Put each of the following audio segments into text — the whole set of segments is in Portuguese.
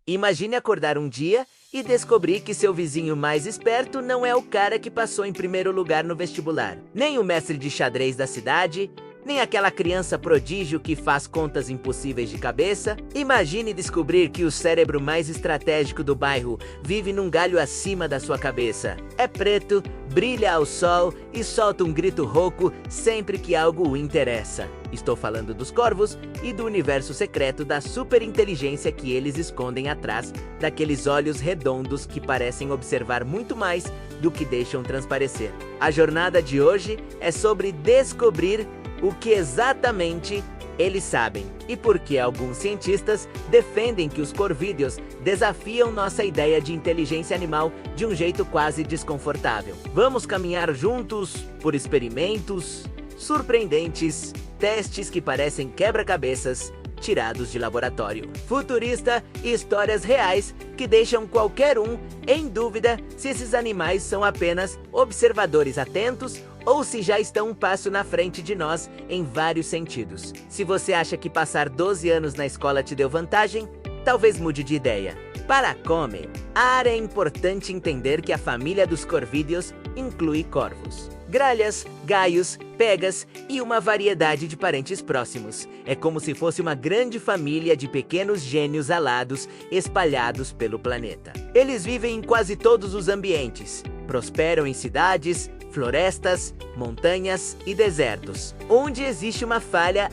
Imagine acordar um dia e descobrir que seu vizinho mais esperto não é o cara que passou em primeiro lugar no vestibular, nem o mestre de xadrez da cidade, nem aquela criança prodígio que faz contas impossíveis de cabeça. Imagine descobrir que o cérebro mais estratégico do bairro vive num galho acima da sua cabeça. É preto, brilha ao sol e solta um grito rouco sempre que algo o interessa. Estou falando dos corvos e do universo secreto da superinteligência que eles escondem atrás daqueles olhos redondos que parecem observar muito mais do que deixam transparecer. A jornada de hoje é sobre descobrir o que exatamente eles sabem e por que alguns cientistas defendem que os corvídeos desafiam nossa ideia de inteligência animal de um jeito quase desconfortável. Vamos caminhar juntos por experimentos surpreendentes, testes que parecem quebra-cabeças tirados de laboratório, futurista e histórias reais que deixam qualquer um em dúvida se esses animais são apenas observadores atentos ou se já estão um passo na frente de nós em vários sentidos. Se você acha que passar 12 anos na escola te deu vantagem, talvez mude de ideia. Para começar, é importante entender que a família dos corvídeos inclui corvos, gralhas, gaios, pegas e uma variedade de parentes próximos. É como se fosse uma grande família de pequenos gênios alados espalhados pelo planeta. Eles vivem em quase todos os ambientes, prosperam em cidades, florestas, montanhas e desertos, onde existe uma falha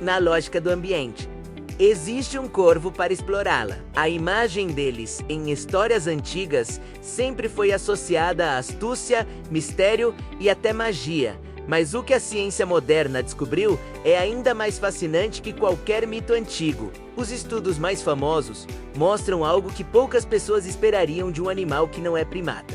na lógica do ambiente. Existe um corvo para explorá-la. A imagem deles em histórias antigas sempre foi associada à astúcia, mistério e até magia. Mas o que a ciência moderna descobriu é ainda mais fascinante que qualquer mito antigo. Os estudos mais famosos mostram algo que poucas pessoas esperariam de um animal que não é primata: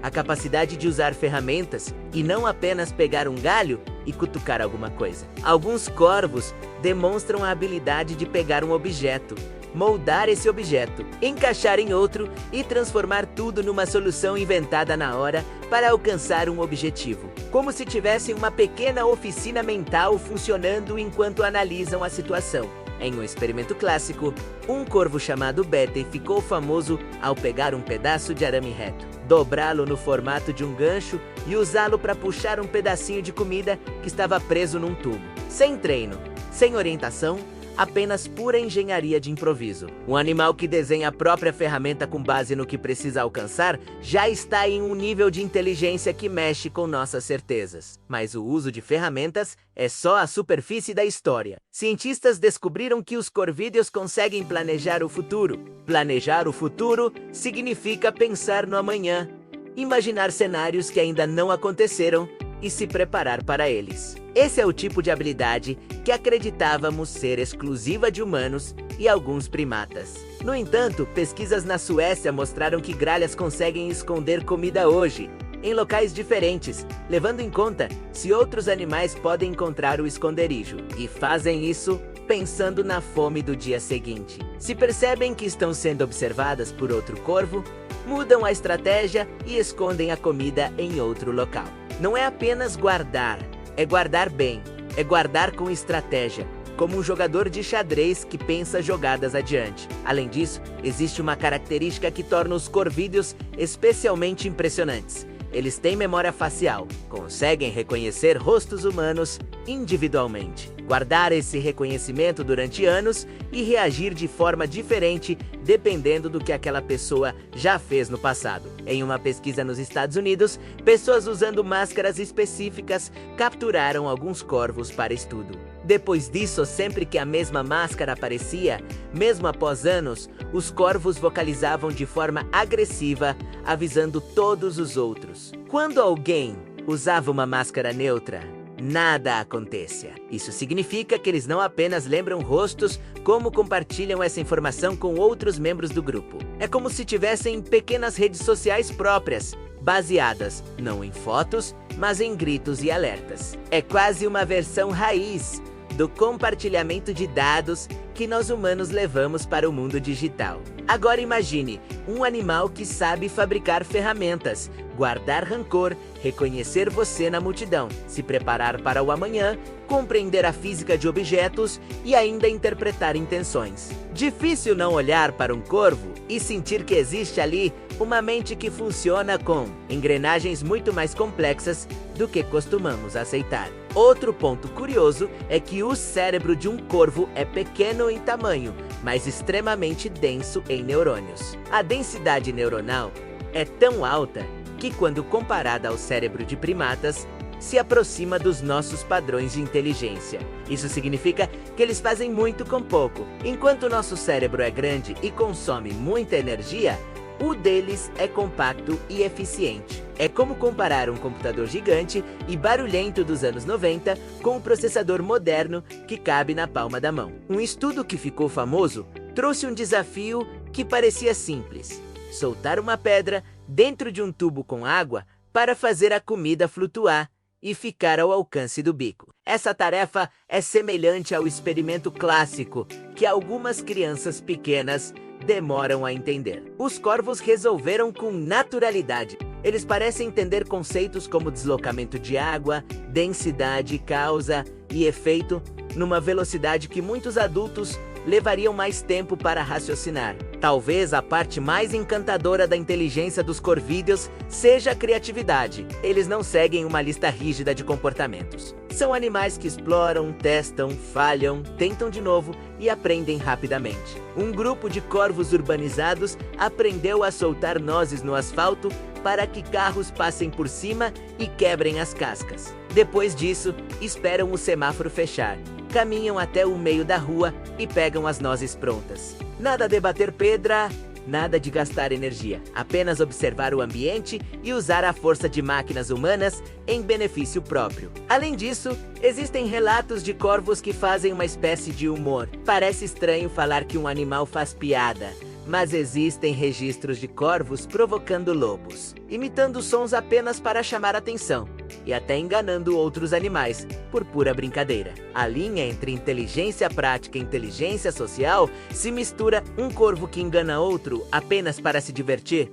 a capacidade de usar ferramentas e não apenas pegar um galho e cutucar alguma coisa. Alguns corvos demonstram a habilidade de pegar um objeto, moldar esse objeto, encaixar em outro e transformar tudo numa solução inventada na hora para alcançar um objetivo. Como se tivessem uma pequena oficina mental funcionando enquanto analisam a situação. Em um experimento clássico, um corvo chamado Betty ficou famoso ao pegar um pedaço de arame reto, dobrá-lo no formato de um gancho e usá-lo para puxar um pedacinho de comida que estava preso num tubo. Sem treino, sem orientação, apenas pura engenharia de improviso. Um animal que desenha a própria ferramenta com base no que precisa alcançar já está em um nível de inteligência que mexe com nossas certezas. Mas o uso de ferramentas é só a superfície da história. Cientistas descobriram que os corvídeos conseguem planejar o futuro. Planejar o futuro significa pensar no amanhã, imaginar cenários que ainda não aconteceram e se preparar para eles. Esse é o tipo de habilidade que acreditávamos ser exclusiva de humanos e alguns primatas. No entanto, pesquisas na Suécia mostraram que gralhas conseguem esconder comida hoje, em locais diferentes, levando em conta se outros animais podem encontrar o esconderijo. E fazem isso pensando na fome do dia seguinte. Se percebem que estão sendo observadas por outro corvo, mudam a estratégia e escondem a comida em outro local. Não é apenas guardar, é guardar bem, é guardar com estratégia, como um jogador de xadrez que pensa jogadas adiante. Além disso, existe uma característica que torna os corvídeos especialmente impressionantes. Eles têm memória facial, conseguem reconhecer rostos humanos individualmente, guardar esse reconhecimento durante anos e reagir de forma diferente dependendo do que aquela pessoa já fez no passado. Em uma pesquisa nos Estados Unidos, pessoas usando máscaras específicas capturaram alguns corvos para estudo. Depois disso, sempre que a mesma máscara aparecia, mesmo após anos, os corvos vocalizavam de forma agressiva, avisando todos os outros. Quando alguém usava uma máscara neutra, nada acontecia. Isso significa que eles não apenas lembram rostos, como compartilham essa informação com outros membros do grupo. É como se tivessem pequenas redes sociais próprias, baseadas não em fotos, mas em gritos e alertas. É quase uma versão raiz do compartilhamento de dados que nós humanos levamos para o mundo digital. Agora imagine um animal que sabe fabricar ferramentas, guardar rancor, reconhecer você na multidão, se preparar para o amanhã, compreender a física de objetos e ainda interpretar intenções. Difícil não olhar para um corvo e sentir que existe ali uma mente que funciona com engrenagens muito mais complexas do que costumamos aceitar. Outro ponto curioso é que o cérebro de um corvo é pequeno em tamanho, mas extremamente denso em neurônios. A densidade neuronal é tão alta que, quando comparada ao cérebro de primatas, se aproxima dos nossos padrões de inteligência. Isso significa que eles fazem muito com pouco. Enquanto nosso cérebro é grande e consome muita energia, o deles é compacto e eficiente. É como comparar um computador gigante e barulhento dos anos 90 com um processador moderno que cabe na palma da mão. Um estudo que ficou famoso trouxe um desafio que parecia simples: soltar uma pedra dentro de um tubo com água para fazer a comida flutuar e ficar ao alcance do bico. Essa tarefa é semelhante ao experimento clássico que algumas crianças pequenas demoram a entender. Os corvos resolveram com naturalidade. Eles parecem entender conceitos como deslocamento de água, densidade, causa e efeito numa velocidade que muitos adultos levariam mais tempo para raciocinar. Talvez a parte mais encantadora da inteligência dos corvídeos seja a criatividade. Eles não seguem uma lista rígida de comportamentos. São animais que exploram, testam, falham, tentam de novo e aprendem rapidamente. Um grupo de corvos urbanizados aprendeu a soltar nozes no asfalto para que carros passem por cima e quebrem as cascas. Depois disso, esperam o semáforo fechar, caminham até o meio da rua e pegam as nozes prontas. Nada de bater pedra, nada de gastar energia, apenas observar o ambiente e usar a força de máquinas humanas em benefício próprio. Além disso, existem relatos de corvos que fazem uma espécie de humor. Parece estranho falar que um animal faz piada, mas existem registros de corvos provocando lobos, imitando sons apenas para chamar atenção e até enganando outros animais por pura brincadeira. A linha entre inteligência prática e inteligência social se mistura. Um corvo que engana outro apenas para se divertir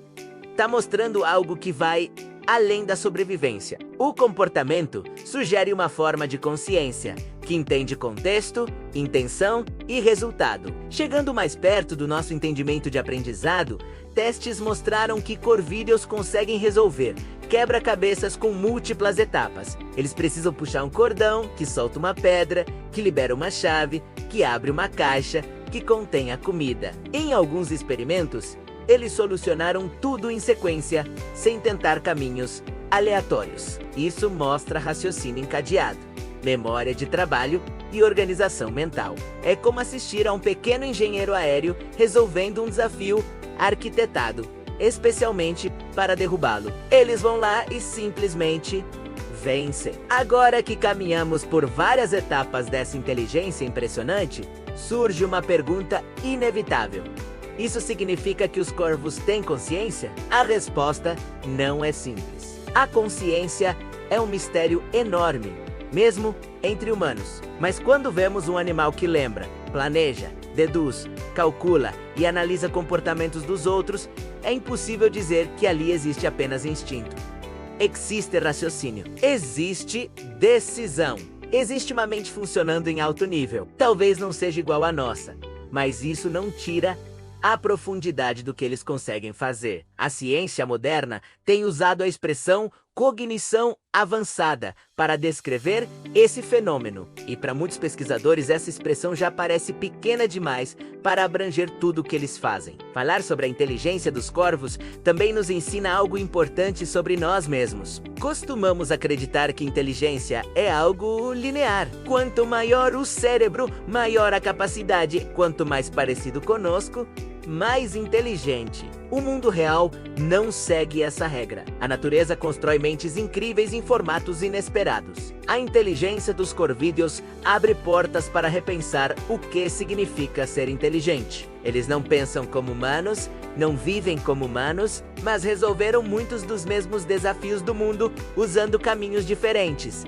está mostrando algo que vai além da sobrevivência. O comportamento sugere uma forma de consciência que entende contexto, intenção e resultado. Chegando mais perto do nosso entendimento de aprendizado, testes mostraram que corvídeos conseguem resolver quebra-cabeças com múltiplas etapas. Eles precisam puxar um cordão, que solta uma pedra, que libera uma chave, que abre uma caixa, que contém a comida. Em alguns experimentos, eles solucionaram tudo em sequência, sem tentar caminhos aleatórios. Isso mostra raciocínio encadeado, memória de trabalho e organização mental. É como assistir a um pequeno engenheiro aéreo resolvendo um desafio arquitetado, especialmente para derrubá-lo. Eles vão lá e simplesmente vencem. Agora que caminhamos por várias etapas dessa inteligência impressionante, surge uma pergunta inevitável: isso significa que os corvos têm consciência? A resposta não é simples. A consciência é um mistério enorme, mesmo entre humanos. Mas quando vemos um animal que lembra, planeja, deduz, calcula e analisa comportamentos dos outros, é impossível dizer que ali existe apenas instinto. Existe raciocínio. Existe decisão. Existe uma mente funcionando em alto nível. Talvez não seja igual à nossa, mas isso não tira a profundidade do que eles conseguem fazer. A ciência moderna tem usado a expressão cognição avançada para descrever esse fenômeno. E para muitos pesquisadores, essa expressão já parece pequena demais para abranger tudo o que eles fazem. Falar sobre a inteligência dos corvos também nos ensina algo importante sobre nós mesmos. Costumamos acreditar que inteligência é algo linear. Quanto maior o cérebro, maior a capacidade. Quanto mais parecido conosco, mais inteligente. O mundo real não segue essa regra. A natureza constrói mentes incríveis em formatos inesperados. A inteligência dos corvídeos abre portas para repensar o que significa ser inteligente. Eles não pensam como humanos, não vivem como humanos, mas resolveram muitos dos mesmos desafios do mundo usando caminhos diferentes.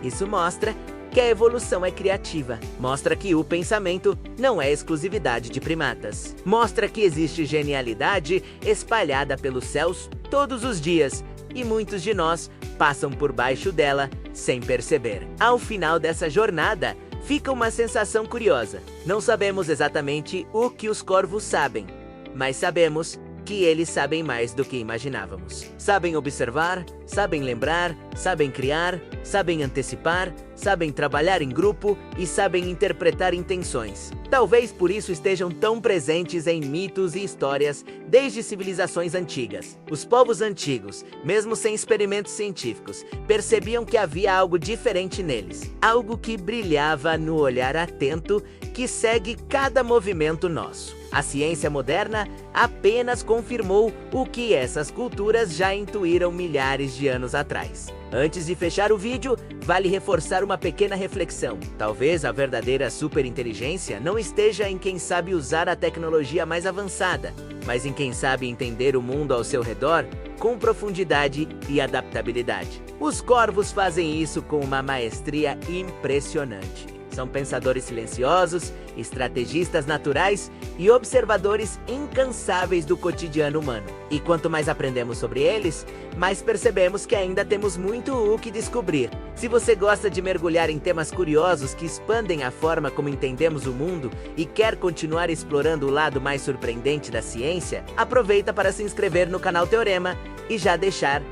Isso mostra que a evolução é criativa. Mostra que o pensamento não é exclusividade de primatas. Mostra que existe genialidade espalhada pelos céus todos os dias, e muitos de nós passam por baixo dela sem perceber. Ao final dessa jornada, fica uma sensação curiosa. Não sabemos exatamente o que os corvos sabem, mas sabemos que eles sabem mais do que imaginávamos. Sabem observar, sabem lembrar, sabem criar, sabem antecipar, sabem trabalhar em grupo e sabem interpretar intenções. Talvez por isso estejam tão presentes em mitos e histórias desde civilizações antigas. Os povos antigos, mesmo sem experimentos científicos, percebiam que havia algo diferente neles. Algo que brilhava no olhar atento que segue cada movimento nosso. A ciência moderna apenas confirmou o que essas culturas já intuíram milhares de anos atrás. Antes de fechar o vídeo, vale reforçar uma pequena reflexão. Talvez a verdadeira superinteligência não esteja em quem sabe usar a tecnologia mais avançada, mas em quem sabe entender o mundo ao seu redor com profundidade e adaptabilidade. Os corvos fazem isso com uma maestria impressionante. São pensadores silenciosos, estrategistas naturais e observadores incansáveis do cotidiano humano. E quanto mais aprendemos sobre eles, mais percebemos que ainda temos muito o que descobrir. Se você gosta de mergulhar em temas curiosos que expandem a forma como entendemos o mundo e quer continuar explorando o lado mais surpreendente da ciência, aproveita para se inscrever no canal Teorema e já deixar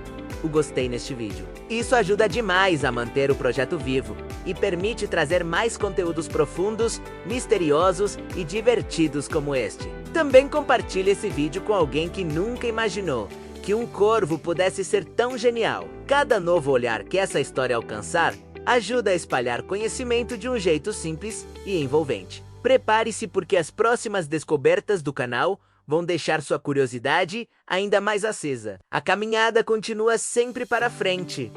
o gostei neste vídeo. Isso ajuda demais a manter o projeto vivo e permite trazer mais conteúdos profundos, misteriosos e divertidos como este. Também compartilhe esse vídeo com alguém que nunca imaginou que um corvo pudesse ser tão genial. Cada novo olhar que essa história alcançar ajuda a espalhar conhecimento de um jeito simples e envolvente. Prepare-se porque as próximas descobertas do canal vão deixar sua curiosidade ainda mais acesa. A caminhada continua sempre para frente.